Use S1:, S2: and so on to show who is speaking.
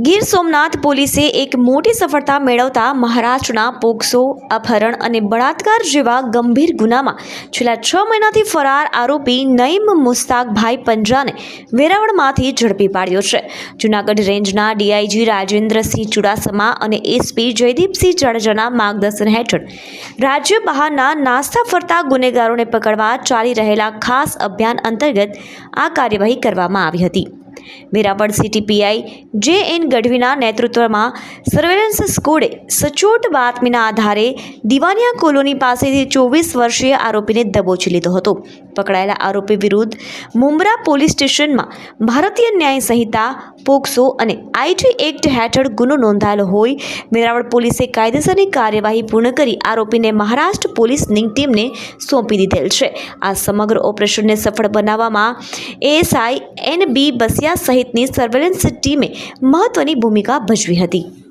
S1: ગીર સોમનાથ પોલીસે એક મોટી સફળતા મેળવતા મહારાષ્ટ્રના પોક્સો, અપહરણ અને બળાત્કાર જેવા ગંભીર ગુનામાં છેલ્લા 6 મહિનાથી ફરાર આરોપી નઈમ મુસ્તાકભાઈ પંજાને વેરાવળમાંથી ઝડપી પાડ્યો છે. જૂનાગઢ રેન્જના ડીઆઈજી રાજેન્દ્રસિંહ ચુડાસમા અને એસપી જયદીપસિંહ જાડેજાના માર્ગદર્શન હેઠળ રાજ્ય બહારના નાસ્તા ફરતા ગુનેગારોને પકડવા ચાલી રહેલા ખાસ અભિયાન અંતર્ગત આ કાર્યવાહી કરવામાં આવી હતી. Veraval city PI J N. ગઢવીના નેતૃત્વમાં સર્વેલન્સ સ્કોડે સચોટ બાતમીના આધારે દિવાનિયા કોલોની પાસેથી 24 વર્ષીય આરોપીને દબોચી લીધો હતો. પકડાયેલા આરોપી વિરુદ્ધ મુંબ્રા પોલીસ સ્ટેશનમાં ભારતીય ન્યાય સંહિતા, પોક્સો અને આઈટી એક્ટ હેઠળ ગુનો નોંધાયેલો હોય વેરાવળ પોલીસે કાયદેસરની કાર્યવાહી પૂર્ણ કરી આરોપીને મહારાષ્ટ્ર પોલીસની ટીમને સોંપી દીધેલ છે. આ સમગ્ર ઓપરેશનને સફળ બનાવવામાં એએસઆઈ એન.બી. બસિયા સહિતની સર્વેલન્સ ટીમે મહત્વની ભૂમિકા ભજવી હતી.